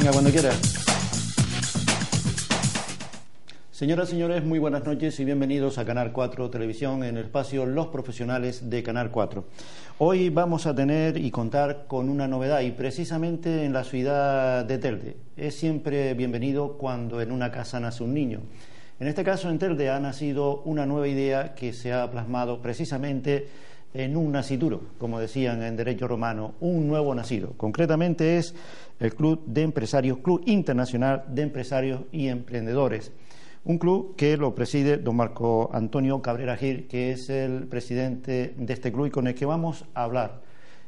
Venga, cuando quiera. Señoras y señores, muy buenas noches y bienvenidos a Canal 4 Televisión en el espacio Los Profesionales de Canal 4. Hoy vamos a tener y contar con una novedad y precisamente en la ciudad de Telde. Es siempre bienvenido cuando en una casa nace un niño. En este caso en Telde ha nacido una nueva idea que se ha plasmado precisamente en un nascituro, como decían en derecho romano, un nuevo nacido. Concretamente es el Club de Empresarios, Club Internacional de Empresarios y Emprendedores. Un club que lo preside don Marco Antonio Cabrera Gil, que es el presidente de este club y con el que vamos a hablar.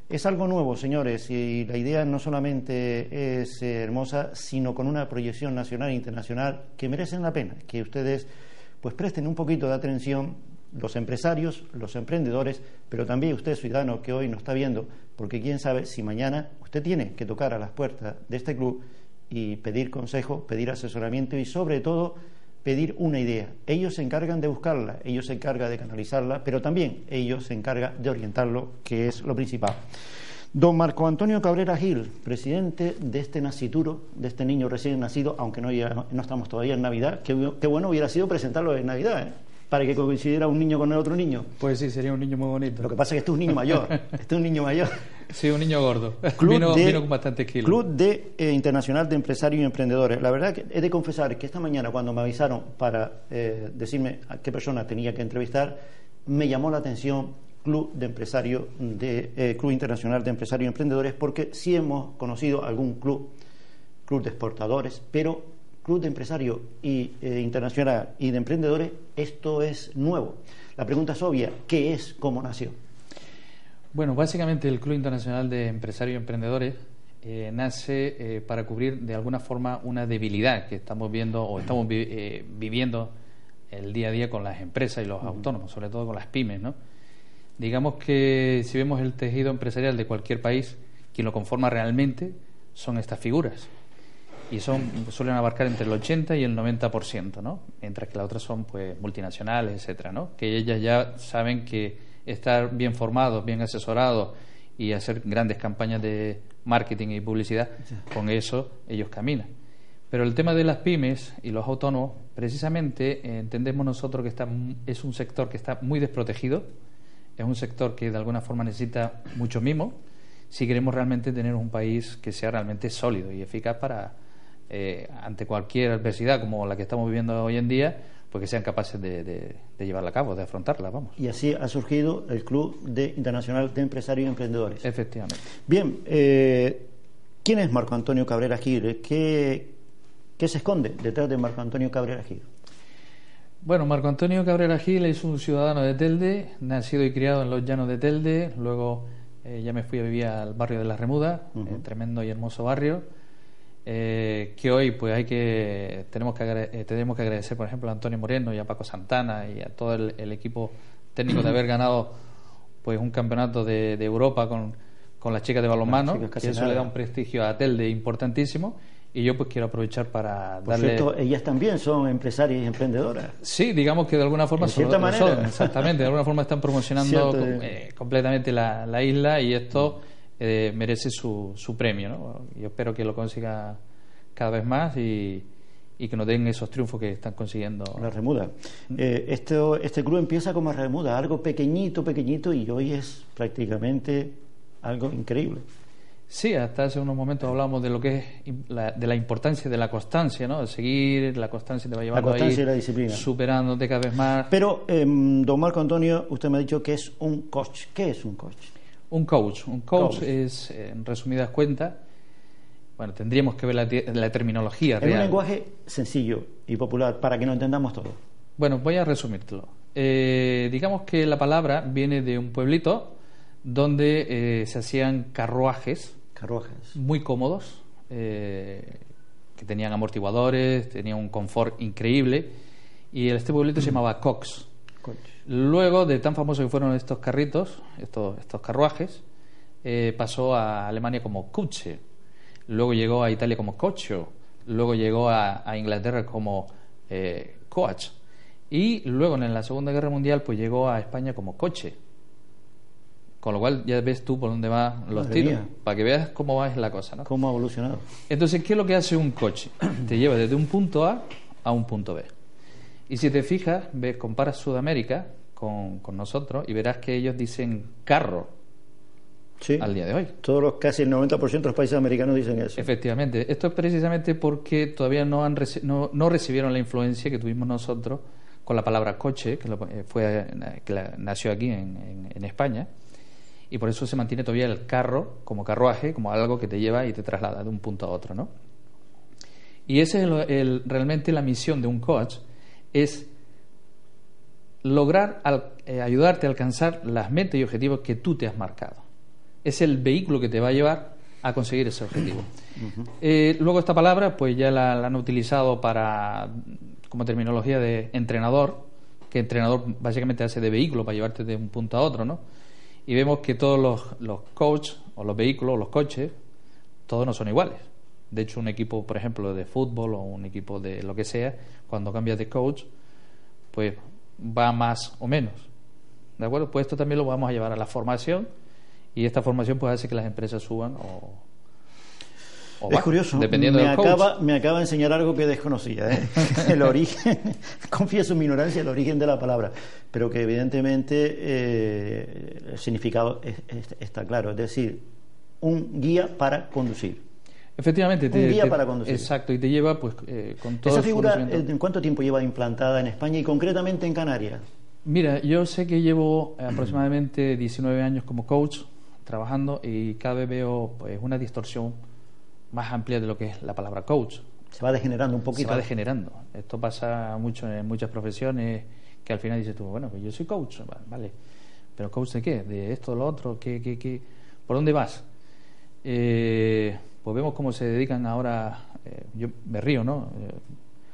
Es algo nuevo, señores, y la idea no solamente es hermosa, sino con una proyección nacional e internacional que merecen la pena, que ustedes pues presten un poquito de atención, los empresarios, los emprendedores, pero también usted, ciudadano, que hoy nos está viendo, porque quién sabe si mañana usted tiene que tocar a las puertas de este club y pedir consejo, pedir asesoramiento y sobre todo pedir una idea. Ellos se encargan de buscarla, ellos se encargan de canalizarla, pero también ellos se encargan de orientarlo, que es lo principal. Don Marco Antonio Cabrera Gil, presidente de este nascituro, de este niño recién nacido, aunque no estamos todavía en Navidad, qué bueno hubiera sido presentarlo en Navidad, ¿eh? Para que coincidiera un niño con el otro niño. Pues sí, sería un niño muy bonito. Lo que pasa es que este es un niño mayor, este es un niño mayor. Sí, un niño gordo. Vino con bastantes kilos. Club de Internacional de Empresarios y Emprendedores. La verdad que he de confesar que esta mañana cuando me avisaron para decirme a qué persona tenía que entrevistar, me llamó la atención Club de Empresarios Club Internacional de Empresarios y Emprendedores, porque sí hemos conocido algún club de exportadores, pero Club de Empresarios Internacional y de Emprendedores, esto es nuevo. La pregunta es obvia, ¿qué es? ¿Cómo nació? Bueno, básicamente el Club Internacional de Empresarios y Emprendedores nace para cubrir de alguna forma una debilidad que estamos viendo o estamos viviendo el día a día con las empresas y los autónomos, sobre todo con las pymes, ¿no? Digamos que si vemos el tejido empresarial de cualquier país, quien lo conforma realmente son estas figuras. Y suelen abarcar entre el 80 y el 90%, ¿no? Mientras que las otras son pues multinacionales, etcétera, ¿no? Que ellas ya saben que estar bien formados, bien asesorados y hacer grandes campañas de marketing y publicidad, con eso ellos caminan. Pero el tema de las pymes y los autónomos, precisamente entendemos nosotros que es un sector que está muy desprotegido, es un sector que de alguna forma necesita mucho mimo si queremos realmente tener un país que sea realmente sólido y eficaz para ante cualquier adversidad como la que estamos viviendo hoy en día, pues que sean capaces de llevarla a cabo, de afrontarla, vamos. Y así ha surgido el Club Internacional de Empresarios y Emprendedores. Efectivamente. Bien, ¿quién es Marco Antonio Cabrera Gil? ¿Qué se esconde detrás de Marco Antonio Cabrera Gil? Bueno, Marco Antonio Cabrera Gil es un ciudadano de Telde, nacido y criado en los llanos de Telde, luego ya me fui a vivir al barrio de La Remuda, tremendo y hermoso barrio. Que hoy pues tenemos que agradecer, por ejemplo, a Antonio Moreno y a Paco Santana y a todo el equipo técnico de haber ganado pues un campeonato de Europa con las chicas de balonmano, que eso le da un prestigio a Telde importantísimo. Y yo pues quiero aprovechar para darle... Por cierto, ellas también son empresarias y emprendedoras. Sí, digamos que de alguna forma de cierta manera. Exactamente, de alguna forma están promocionando completamente la isla, y esto merece su premio, ¿no? Yo espero que lo consiga cada vez más y que nos den esos triunfos que están consiguiendo. La Remuda. Este club empieza como Remuda, algo pequeñito, y hoy es prácticamente algo increíble. Sí, hasta hace unos momentos hablábamos de lo que es de la importancia de la constancia, ¿no? De seguir la constancia, te va llevando ahí, y la disciplina, superándote cada vez más. Pero, don Marco Antonio, usted me ha dicho que es un coach. ¿Qué es un coach? Un coach es, en resumidas cuentas, bueno, tendríamos que ver la terminología real. En un lenguaje sencillo y popular, para que lo entendamos todo. Bueno, voy a resumírtelo. Digamos que la palabra viene de un pueblito donde se hacían carruajes muy cómodos, que tenían amortiguadores, tenían un confort increíble, y este pueblito se llamaba Cox. Luego, de tan famosos que fueron estos carritos, estos carruajes, pasó a Alemania como Kutsche, luego llegó a Italia como Cocho, luego llegó a Inglaterra como Coach, y luego en la Segunda Guerra Mundial pues llegó a España como Coche. Con lo cual ya ves tú por dónde van los Madre tiros, mía. para que veas cómo va la cosa, ¿no? ¿Cómo ha evolucionado? Entonces, ¿qué es lo que hace un coche? Te lleva desde un punto A a un punto B. Y si te fijas, ves, comparas Sudamérica con nosotros y verás que ellos dicen carro Sí. al día de hoy. Casi el 90% de los países americanos dicen eso. Efectivamente. Esto es precisamente porque todavía no recibieron la influencia que tuvimos nosotros con la palabra coche, que nació aquí en España, y por eso se mantiene todavía el carro como carruaje, como algo que te lleva y te traslada de un punto a otro, ¿no? Y esa es realmente la misión de un coach, es lograr ayudarte a alcanzar las metas y objetivos que tú te has marcado. Es el vehículo que te va a llevar a conseguir ese objetivo. Luego esta palabra pues ya la han utilizado como terminología de entrenador, que entrenador básicamente hace de vehículo para llevarte de un punto a otro, ¿no? Y vemos que todos los coaches o los vehículos o los coches, todos no son iguales. De hecho, un equipo, por ejemplo, de fútbol o un equipo de lo que sea, cuando cambias de coach, pues va más o menos. ¿De acuerdo? Pues esto también lo vamos a llevar a la formación, y esta formación pues hace que las empresas suban o es bajen, curioso, dependiendo del coach. Me acaba de enseñar algo que desconocía, ¿eh? El origen, confieso mi ignorancia, el origen de la palabra, pero que evidentemente el significado está claro, es decir, un guía para conducir. Efectivamente, un guía para conducir. Exacto, y te lleva pues con todo ¿Esa el figura conocimiento. en cuánto tiempo lleva implantada en España y concretamente en Canarias? Mira, yo sé que llevo aproximadamente 19 años como coach trabajando, y cada vez veo pues una distorsión más amplia de lo que es la palabra coach. Se va degenerando un poquito. Se va degenerando. Esto pasa mucho en muchas profesiones, que al final dices tú, bueno, pues yo soy coach, vale, pero ¿coach de qué? ¿De esto, lo otro? ¿Qué? ¿Por dónde vas? Pues vemos cómo se dedican ahora, yo me río, ¿no?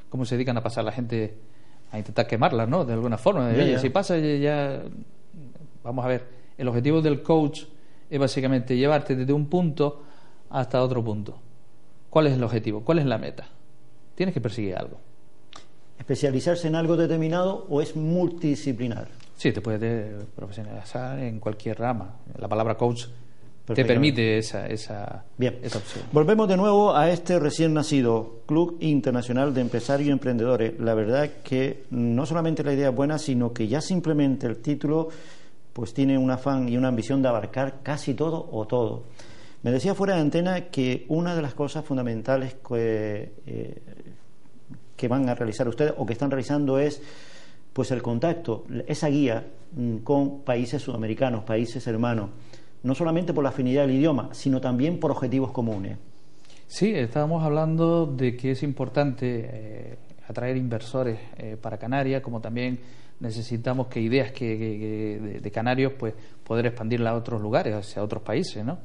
Cómo se dedican a pasar la gente a intentar quemarla, ¿no? De alguna forma. Oye, si pasa ya... Vamos a ver, el objetivo del coach es básicamente llevarte desde un punto hasta otro punto. ¿Cuál es el objetivo? ¿Cuál es la meta? Tienes que perseguir algo. ¿Especializarse en algo determinado o es multidisciplinar? Sí, te puedes profesionalizar en cualquier rama. La palabra coach te permite esa opción. Volvemos de nuevo a este recién nacido Club Internacional de Empresarios y Emprendedores. La verdad que no solamente la idea es buena, sino que ya simplemente el título pues tiene un afán y una ambición de abarcar casi todo o todo. Me decía fuera de antena que una de las cosas fundamentales que van a realizar ustedes o que están realizando es pues el contacto, esa guía con países sudamericanos, países hermanos, no solamente por la afinidad del idioma, sino también por objetivos comunes. Sí, estábamos hablando de que es importante atraer inversores para Canarias, como también necesitamos que ideas de Canarios pues poder expandirla a otros lugares, hacia otros países, ¿no?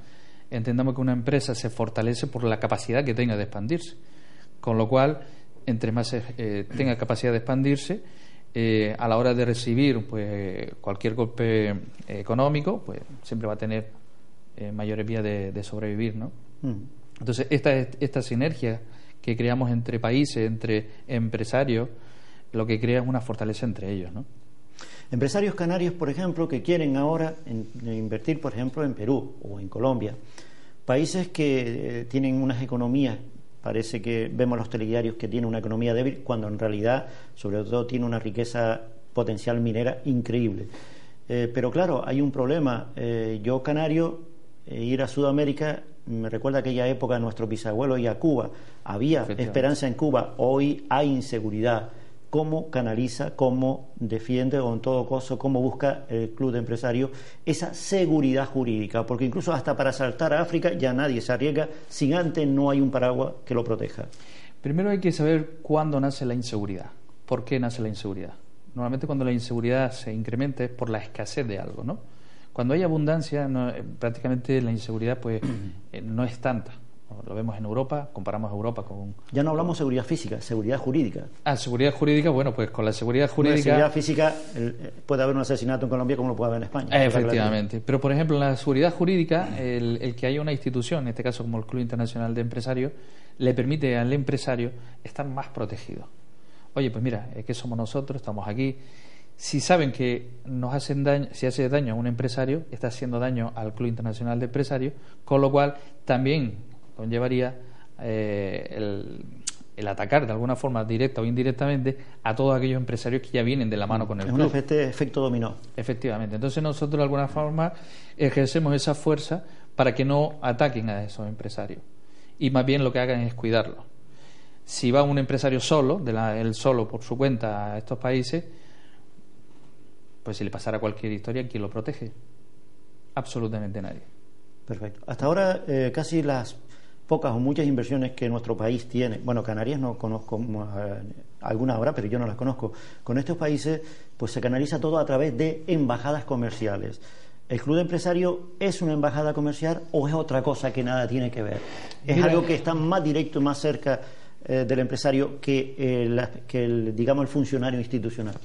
Entendamos que una empresa se fortalece por la capacidad que tenga de expandirse, con lo cual entre más tenga capacidad de expandirse, a la hora de recibir pues cualquier golpe económico, pues siempre va a tener mayores vías de sobrevivir, ¿no? Entonces esta sinergia que creamos entre países, entre empresarios, lo que crea es una fortaleza entre ellos, ¿no? Empresarios canarios, por ejemplo, que quieren ahora invertir, por ejemplo, en Perú o en Colombia, países que tienen unas economías, parece que vemos los telediarios que tienen una economía débil, cuando en realidad, sobre todo, tiene una riqueza potencial minera increíble. Pero claro, hay un problema. Yo, canario, ir a Sudamérica me recuerda aquella época de nuestros bisabuelos y a Cuba. Había esperanza en Cuba, hoy hay inseguridad. ¿Cómo canaliza, cómo defiende o en todo caso cómo busca el Club de Empresarios esa seguridad jurídica? Porque incluso hasta para saltar a África ya nadie se arriesga sin antes no hay un paraguas que lo proteja. Primero hay que saber cuándo nace la inseguridad. ¿Por qué nace la inseguridad? Normalmente cuando la inseguridad se incrementa es por la escasez de algo, ¿no? Cuando hay abundancia, prácticamente la inseguridad pues no es tanta. Lo vemos en Europa, comparamos Europa con... Ya no hablamos de seguridad física, seguridad jurídica. Seguridad jurídica, bueno, pues con la seguridad jurídica... La seguridad física, puede haber un asesinato en Colombia como lo puede haber en España. Efectivamente, pero por ejemplo en la seguridad jurídica, el que haya una institución, en este caso como el Club Internacional de Empresarios, le permite al empresario estar más protegido. Oye, pues mira, es que somos nosotros, estamos aquí. Si saben que nos hacen daño, si hace daño a un empresario, está haciendo daño al Club Internacional de Empresarios, con lo cual también conllevaría el atacar de alguna forma directa o indirectamente a todos aquellos empresarios que ya vienen de la mano con el club. Es un efecto dominó. Efectivamente. Entonces nosotros de alguna forma ejercemos esa fuerza para que no ataquen a esos empresarios y más bien lo que hagan es cuidarlos. Si va un empresario solo, él solo por su cuenta a estos países, pues si le pasara cualquier historia, ¿quién lo protege? Absolutamente nadie. Perfecto. Hasta ahora casi las pocas o muchas inversiones que nuestro país tiene, bueno, Canarias no conozco alguna ahora, pero yo no las conozco, con estos países pues se canaliza todo a través de embajadas comerciales. ¿El Club de Empresarios es una embajada comercial o es otra cosa que nada tiene que ver? ¿Es algo que está más directo, más cerca del empresario que digamos, el funcionario institucional?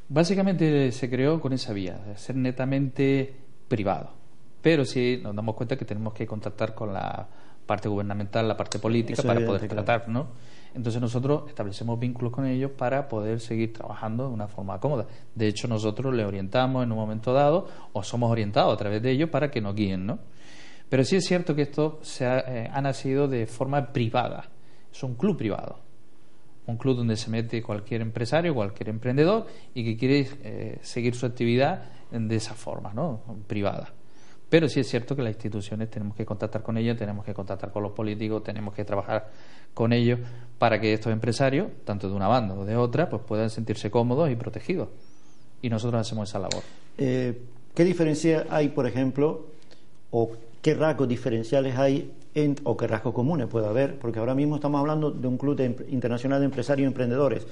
Básicamente se creó con esa vía, de ser netamente privado. Pero sí nos damos cuenta que tenemos que contactar con la parte gubernamental, la parte política, para poder tratar, ¿no? Entonces nosotros establecemos vínculos con ellos para poder seguir trabajando de una forma cómoda. De hecho, nosotros le orientamos en un momento dado o somos orientados a través de ellos para que nos guíen, ¿no? Pero sí es cierto que esto ha nacido de forma privada. Es un club privado. Un club donde se mete cualquier empresario, cualquier emprendedor y que quiere seguir su actividad de esa forma, ¿no? Privada. Pero sí es cierto que las instituciones tenemos que contactar con ellos, tenemos que contactar con los políticos, tenemos que trabajar con ellos para que estos empresarios, tanto de una banda o de otra, pues puedan sentirse cómodos y protegidos. Y nosotros hacemos esa labor. ¿Qué diferencia hay, por ejemplo, o qué rasgos diferenciales hay o qué rasgos comunes puede haber? Porque ahora mismo estamos hablando de un club internacional de empresarios y emprendedores,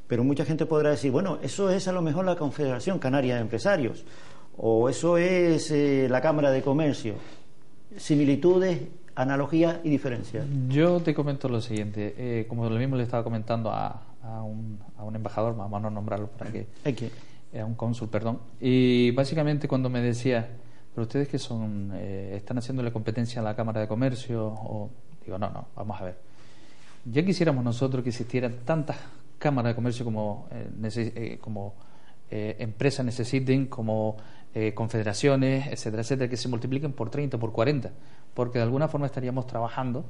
pero mucha gente podrá decir, bueno, eso es a lo mejor la Confederación Canaria de Empresarios, o eso es la Cámara de Comercio. Similitudes, analogías y diferencias. Yo te comento lo siguiente, como lo mismo le estaba comentando a un embajador, vamos a no nombrarlo para que... A un cónsul, perdón. Y básicamente cuando me decía, pero ustedes que son, están haciéndole competencia a la Cámara de Comercio, digo, no, vamos a ver. Ya quisiéramos nosotros que existieran tantas cámaras de comercio como empresas necesiten, como confederaciones, etcétera, etcétera, que se multipliquen por 30 o por 40, porque de alguna forma estaríamos trabajando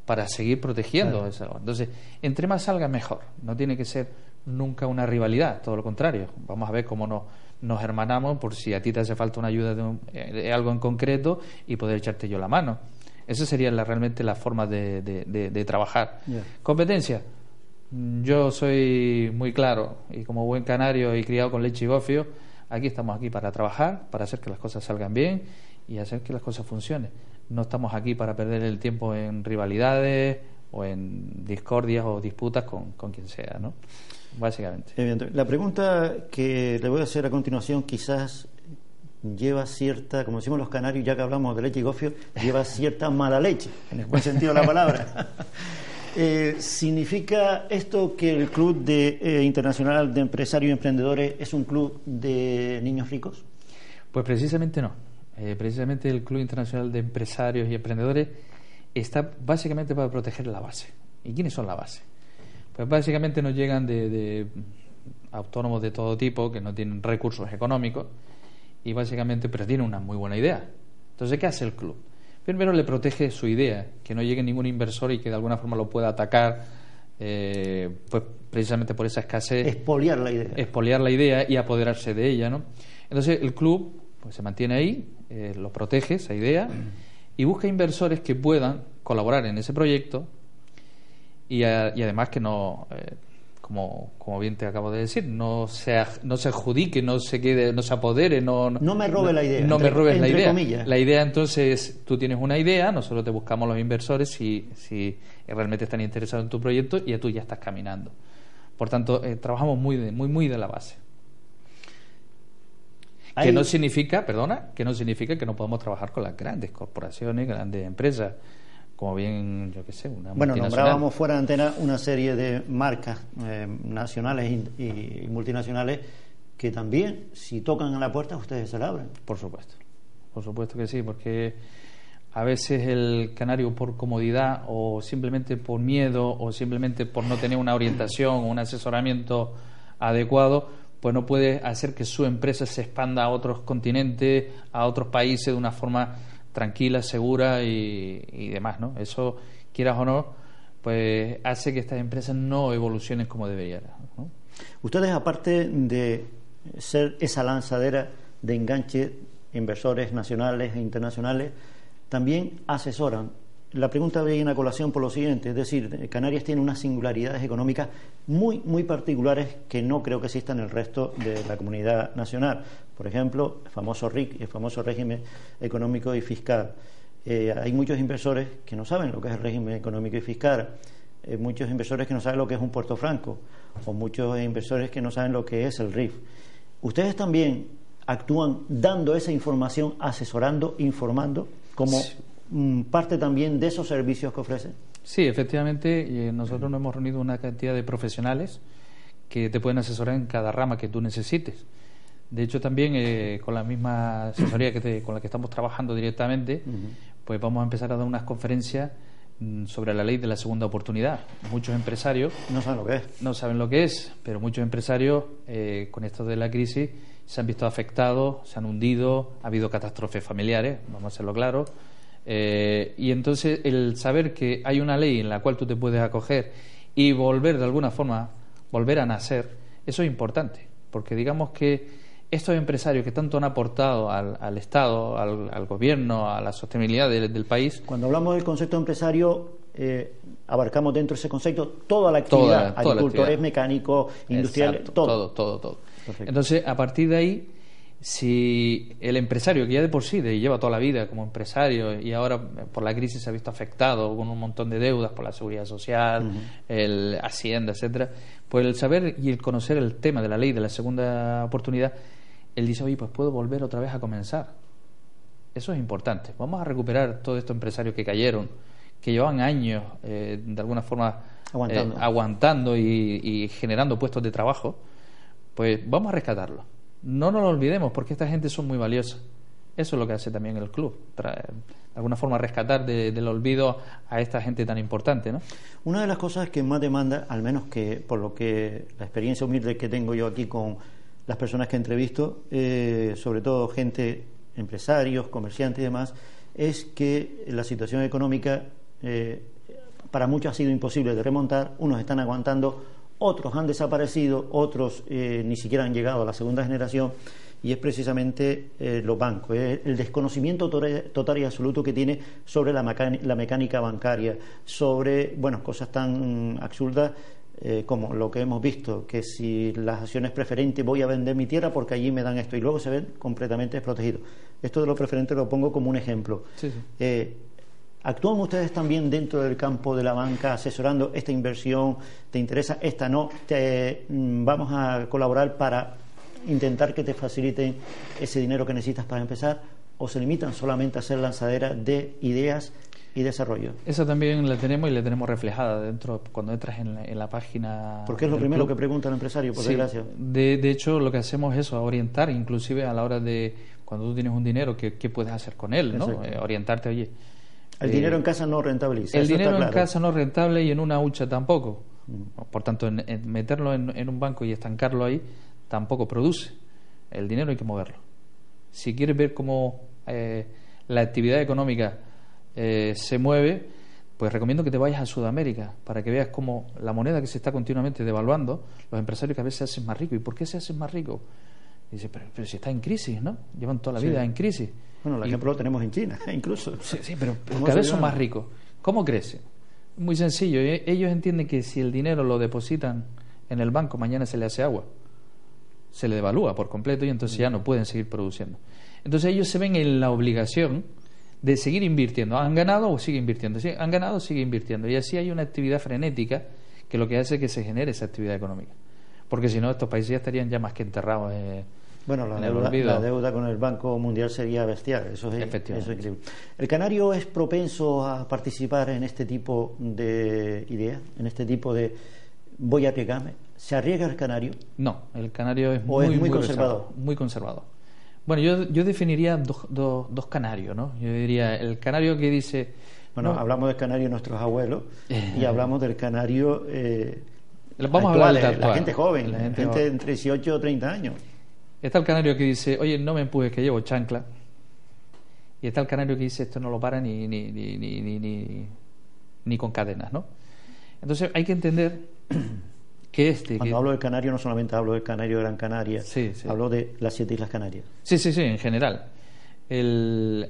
para seguir protegiendo eso. Entonces, entre más salga, mejor. No tiene que ser nunca una rivalidad, todo lo contrario. Vamos a ver cómo nos hermanamos por si a ti te hace falta una ayuda de algo en concreto y poder echarte yo la mano. Esa sería realmente la forma de trabajar. Competencia. Yo soy muy claro y como buen canario y criado con leche y gofio, estamos aquí para trabajar, para hacer que las cosas salgan bien y hacer que las cosas funcionen. No estamos aquí para perder el tiempo en rivalidades o en discordias o disputas con quien sea, ¿no? Básicamente. La pregunta que le voy a hacer a continuación quizás lleva cierta, como decimos los canarios, ya que hablamos de leche y gofio, lleva cierta mala leche, en el buen sentido de la palabra. ¿Significa esto que el Club Internacional de Empresarios y Emprendedores es un club de niños ricos? Pues precisamente no. Precisamente el Club Internacional de Empresarios y Emprendedores está básicamente para proteger la base. ¿Y quiénes son la base? Pues básicamente nos llegan de autónomos de todo tipo que no tienen recursos económicos y básicamente pero tienen una muy buena idea. Entonces, ¿qué hace el club? Primero le protege su idea, que no llegue ningún inversor y que de alguna forma lo pueda atacar, pues precisamente por esa escasez. Expoliar la idea y apoderarse de ella, ¿no? Entonces el club pues se mantiene ahí, lo protege esa idea y busca inversores que puedan colaborar en ese proyecto y además que no, como bien te acabo de decir, no se adjudique, no se quede, no se apodere, no me robe la idea. No me robes la idea. Comillas. La idea entonces, tú tienes una idea, nosotros te buscamos los inversores si realmente están interesados en tu proyecto y tú ya estás caminando. Por tanto, trabajamos muy de la base. Que no significa que no podemos trabajar con las grandes corporaciones, grandes empresas, como bien, yo qué sé, una multinacional. Nombrábamos fuera de antena una serie de marcas nacionales y multinacionales que también, si tocan a la puerta, ustedes se la abren. Por supuesto que sí, porque a veces el canario por comodidad o simplemente por miedo o simplemente por no tener una orientación o un asesoramiento adecuado, pues no puede hacer que su empresa se expanda a otros continentes, a otros países de una forma tranquila, segura y demás, ¿no? Eso, quieras o no, pues hace que estas empresas no evolucionen como deberían, ¿no? Ustedes, aparte de ser esa lanzadera de enganche, inversores nacionales e internacionales, también asesoran. La pregunta viene a colación por lo siguiente, es decir, Canarias tiene unas singularidades económicas muy particulares que no creo que existan en el resto de la comunidad nacional. Por ejemplo, el famoso RIC, el famoso régimen económico y fiscal. Hay muchos inversores que no saben lo que es el régimen económico y fiscal, muchos inversores que no saben lo que es un puerto franco, o muchos inversores que no saben lo que es el RIF. Ustedes también actúan dando esa información, asesorando, informando, como parte también de esos servicios que ofrecen. Sí, efectivamente, nosotros nos hemos reunido una cantidad de profesionales que te pueden asesorar en cada rama que tú necesites. De hecho, también con la misma asesoría con la que estamos trabajando directamente, pues vamos a empezar a dar unas conferencias sobre la ley de la segunda oportunidad. Muchos empresarios no saben lo que es. No saben lo que es, pero muchos empresarios con esto de la crisis se han visto afectados, se han hundido, ha habido catástrofes familiares, vamos a hacerlo claro. Y entonces el saber que hay una ley en la cual tú te puedes acoger y volver de alguna forma, volver a nacer, eso es importante, porque digamos que estos empresarios que tanto han aportado al Estado, al gobierno, a la sostenibilidad del país. Cuando hablamos del concepto empresario, abarcamos dentro de ese concepto toda la actividad, agricultores, mecánicos, industriales, todo. Perfecto. Entonces, a partir de ahí, si el empresario, que ya de por sí lleva toda la vida como empresario y ahora por la crisis se ha visto afectado con un montón de deudas por la seguridad social, el Hacienda, etcétera, pues el saber y el conocer el tema de la ley de la segunda oportunidad, él dice, oye, pues puedo volver otra vez a comenzar. Eso es importante. Vamos a recuperar todos estos empresarios que cayeron, que llevaban años de alguna forma aguantando y generando puestos de trabajo. Pues vamos a rescatarlos. No nos lo olvidemos, porque esta gente son muy valiosa. Eso es lo que hace también el club, de alguna forma rescatar del olvido a esta gente tan importante, ¿no? Una de las cosas que más demanda, al menos que por lo que la experiencia humilde que tengo yo aquí con las personas que entrevisto, sobre todo gente, empresarios, comerciantes y demás, es que la situación económica para muchos ha sido imposible de remontar. Unos están aguantando, otros han desaparecido, otros ni siquiera han llegado a la segunda generación, y es precisamente los bancos, el desconocimiento total y absoluto que tiene sobre la mecánica bancaria, sobre cosas tan absurdas como lo que hemos visto, que si las acciones preferentes, voy a vender mi tierra porque allí me dan esto, y luego se ven completamente desprotegidos. Esto de los preferentes lo pongo como un ejemplo. Sí. ¿Actúan ustedes también dentro del campo de la banca asesorando esta inversión? ¿Te interesa? ¿Esta no? ¿Vamos a colaborar para intentar que te faciliten ese dinero que necesitas para empezar? ¿O se limitan solamente a ser lanzadera de ideas y desarrollo? Esa también la tenemos y la tenemos reflejada dentro cuando entras en la página. Porque es lo primero que pregunta el empresario, por desgracia. De hecho, lo que hacemos es eso, orientar, inclusive a la hora de cuando tú tienes un dinero, ¿qué puedes hacer con él? ¿No? Orientarte, oye. El dinero en casa no rentabiliza. El dinero en casa no es rentable y en una hucha tampoco. Por tanto, en meterlo en un banco y estancarlo ahí tampoco produce. El dinero hay que moverlo. Si quieres ver cómo la actividad económica se mueve, pues recomiendo que te vayas a Sudamérica para que veas cómo la moneda que se está continuamente devaluando, los empresarios cada vez se hacen más ricos. ¿Y por qué se hacen más ricos? Dice, pero si está en crisis, ¿no? Llevan toda la vida en crisis. Bueno, el ejemplo lo tenemos en China, incluso. Sí, pero cada vez son más ricos. ¿Cómo crecen? Muy sencillo. Ellos entienden que si el dinero lo depositan en el banco, mañana se le hace agua. Se le devalúa por completo y entonces ya no pueden seguir produciendo. Entonces ellos se ven en la obligación de seguir invirtiendo. ¿Han ganado o sigue invirtiendo? Si han ganado, sigue invirtiendo. Y así hay una actividad frenética que lo que hace es que se genere esa actividad económica. Porque si no, estos países ya estarían ya más que enterrados. La deuda con el Banco Mundial sería bestial, eso es increíble. ¿El canario es propenso a participar en este tipo de ideas, en este tipo de voy a arriesgarme? ¿Se arriesga el canario? No, el canario es muy conservador. Muy conservador. Bueno, yo definiría dos canarios, ¿no? Yo diría el canario que dice... Hablamos del canario de nuestros abuelos y hablamos del canario Vamos a hablar del actual, la gente joven, la gente entre 18 o 30 años. Está el canario que dice, oye, no me empujes que llevo chancla. Y está el canario que dice, esto no lo para ni con cadenas, ¿no? Entonces hay que entender que Cuando hablo del canario no solamente hablo del canario de Gran Canaria, sí. Hablo de las 7 Islas Canarias. Sí, en general.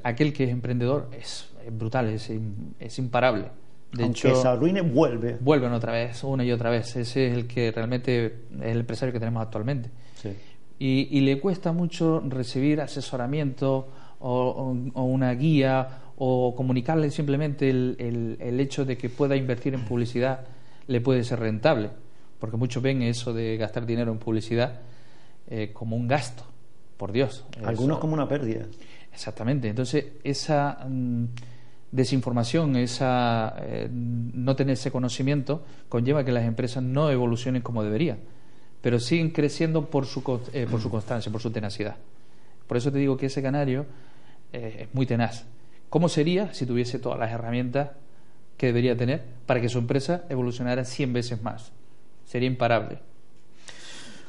Aquel que es emprendedor es brutal, es imparable. De Aunque hecho, se arruine, vuelven otra vez, una y otra vez. Ese es el que realmente es el empresario que tenemos actualmente. Sí. Y le cuesta mucho recibir asesoramiento o una guía o comunicarle simplemente el hecho de que pueda invertir en publicidad le puede ser rentable, porque muchos ven eso de gastar dinero en publicidad como un gasto, por Dios. Algunos como una pérdida. Exactamente. Entonces esa desinformación, no tener ese conocimiento conlleva que las empresas no evolucionen como deberían, pero siguen creciendo por su constancia, por su tenacidad. Por eso te digo que ese canario es muy tenaz. ¿Cómo sería si tuviese todas las herramientas que debería tener para que su empresa evolucionara 100 veces más? Sería imparable.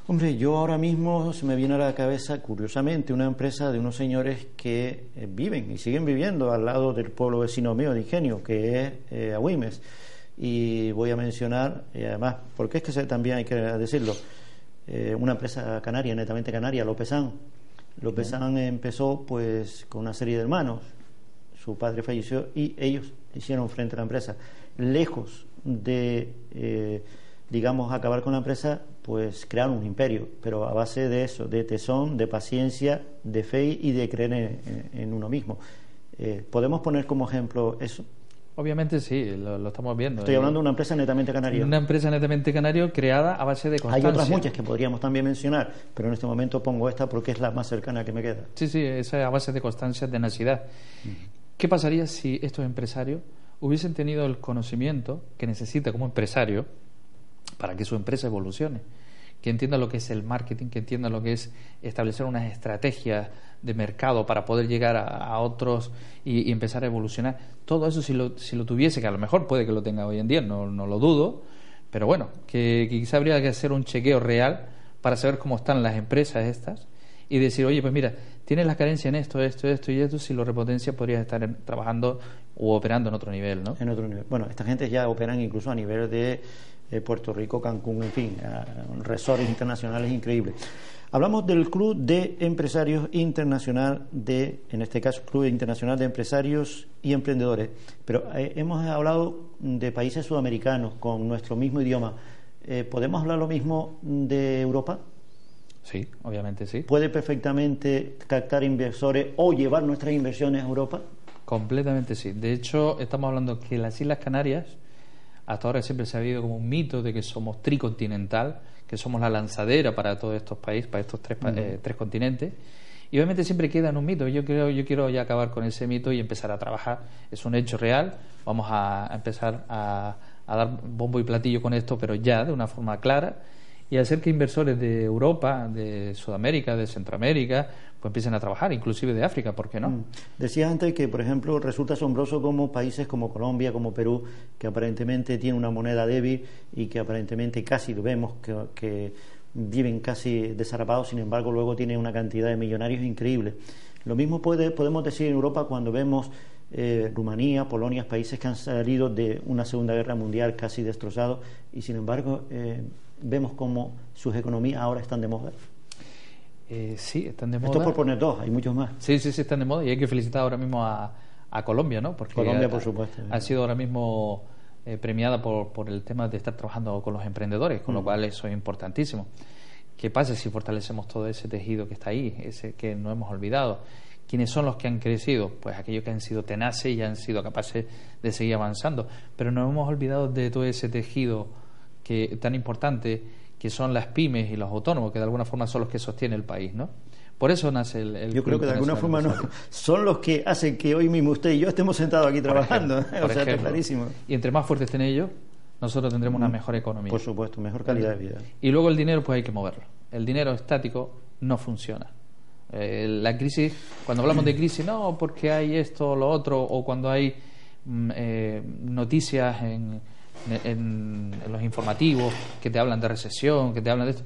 Hombre, yo ahora mismo se me viene a la cabeza, curiosamente, una empresa de unos señores que viven y siguen viviendo al lado del pueblo vecino mío de Ingenio, que es Agüimes. Y voy a mencionar, además, porque es que también hay que decirlo, una empresa canaria, netamente canaria, Lopezán. Lopezán empezó pues con una serie de hermanos. Su padre falleció y ellos hicieron frente a la empresa. Lejos de, digamos, acabar con la empresa, pues crearon un imperio, pero a base de eso, de tesón, de paciencia, de fe y de creer en uno mismo. ¿Podemos poner como ejemplo eso? Obviamente sí, lo estamos viendo. Estoy hablando de una empresa netamente canaria. Una empresa netamente canaria creada a base de constancia. Hay otras muchas que podríamos también mencionar, pero en este momento pongo esta porque es la más cercana que me queda. Sí, esa es a base de constancia, tenacidad. ¿Qué pasaría si estos empresarios hubiesen tenido el conocimiento que necesita como empresario para que su empresa evolucione? Que entienda lo que es el marketing, que entienda lo que es establecer unas estrategias de mercado para poder llegar a otros y empezar a evolucionar. Todo eso si lo tuviese, que a lo mejor puede que lo tenga hoy en día, no lo dudo, pero bueno, que quizá habría que hacer un chequeo real para saber cómo están las empresas estas y decir, oye, pues mira, tienes la carencia en esto, si lo repotencia podrías estar trabajando o operando en otro nivel, ¿no? En otro nivel. Bueno, esta gente ya operan incluso a nivel de Puerto Rico, Cancún, en fin, resorts internacionales increíbles. Hablamos del Club de Empresarios Internacional en este caso, Club Internacional de Empresarios y Emprendedores, pero hemos hablado de países sudamericanos con nuestro mismo idioma. ¿Podemos hablar lo mismo de Europa? Sí, obviamente sí. ¿Puede perfectamente captar inversores o llevar nuestras inversiones a Europa? Completamente sí. De hecho, estamos hablando que las Islas Canarias, hasta ahora siempre se ha habido como un mito de que somos tricontinental, que somos la lanzadera para todos estos países, para estos tres continentes, y obviamente siempre queda en un mito. Yo quiero ya acabar con ese mito y empezar a trabajar. Es un hecho real. Vamos a empezar a dar bombo y platillo con esto, pero ya de una forma clara, y hacer que inversores de Europa, de Sudamérica, de Centroamérica, pues empiecen a trabajar, inclusive de África, ¿por qué no? Decías antes que, por ejemplo, resulta asombroso como países como Colombia, como Perú, que aparentemente tienen una moneda débil y que aparentemente casi lo vemos que viven casi desarrapados, sin embargo luego tienen una cantidad de millonarios increíble. Lo mismo podemos decir en Europa cuando vemos Rumanía, Polonia, países que han salido de una Segunda Guerra Mundial casi destrozados y sin embargo vemos como sus economías ahora están de moda. Sí, están de moda. Esto por poner dos, hay muchos más. Sí, están de moda y hay que felicitar ahora mismo a Colombia, ¿no? Porque Colombia, por supuesto. Ha sido ahora mismo premiada por el tema de estar trabajando con los emprendedores, con lo cual eso es importantísimo. ¿Qué pasa si fortalecemos todo ese tejido que está ahí, ese que no hemos olvidado? ¿Quiénes son los que han crecido? Pues aquellos que han sido tenaces y han sido capaces de seguir avanzando. Pero no hemos olvidado de todo ese tejido tan importante que son las pymes y los autónomos, que de alguna forma son los que sostienen el país, ¿no? Por eso nace el Yo creo que de alguna forma son los que hacen que hoy mismo usted y yo estemos sentados aquí trabajando. Por ejemplo, está clarísimo. Y entre más fuertes estén ellos, nosotros tendremos una mejor economía. Por supuesto, mejor calidad de vida. Y luego el dinero, pues hay que moverlo. El dinero estático no funciona. La crisis, cuando hablamos de crisis, no, porque hay esto o lo otro, o cuando hay noticias en los informativos que te hablan de recesión, que te hablan de esto.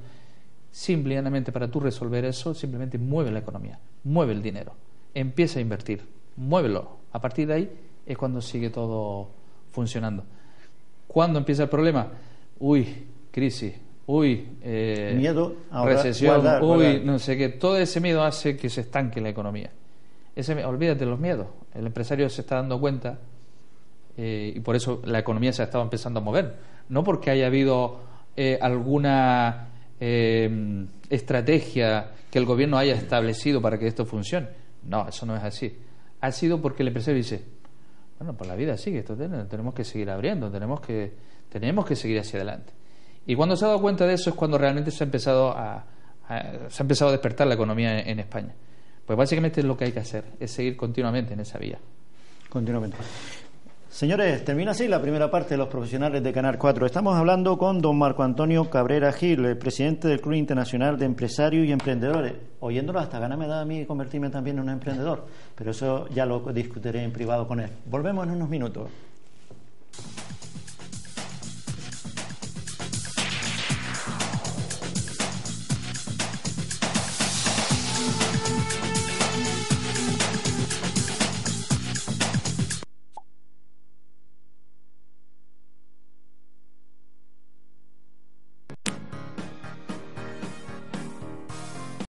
Simple y llanamente, para tú resolver eso, simplemente mueve la economía, mueve el dinero, empieza a invertir, muévelo. A partir de ahí es cuando sigue todo funcionando. ¿Cuándo empieza el problema? Uy, crisis, miedo, ahora, recesión, no sé qué. Todo ese miedo hace que se estanque la economía. Olvídate de los miedos. El empresario se está dando cuenta y por eso la economía se ha estado empezando a mover. No porque haya habido alguna estrategia que el gobierno haya establecido para que esto funcione. No, eso no es así. Ha sido porque el empresario dice, bueno, pues la vida sigue, esto tenemos que seguir abriendo, tenemos que seguir hacia adelante. Y cuando se ha dado cuenta de eso es cuando realmente se ha empezado a despertar la economía en España. Pues básicamente lo que hay que hacer es seguir continuamente en esa vía. Continuamente. Señores, termina así la primera parte de los profesionales de Canal 4. Estamos hablando con don Marco Antonio Cabrera Gil, el presidente del Club Internacional de Empresarios y Emprendedores. Oyéndolo hasta ganas me da a mí convertirme también en un emprendedor, pero eso ya lo discutiré en privado con él. Volvemos en unos minutos.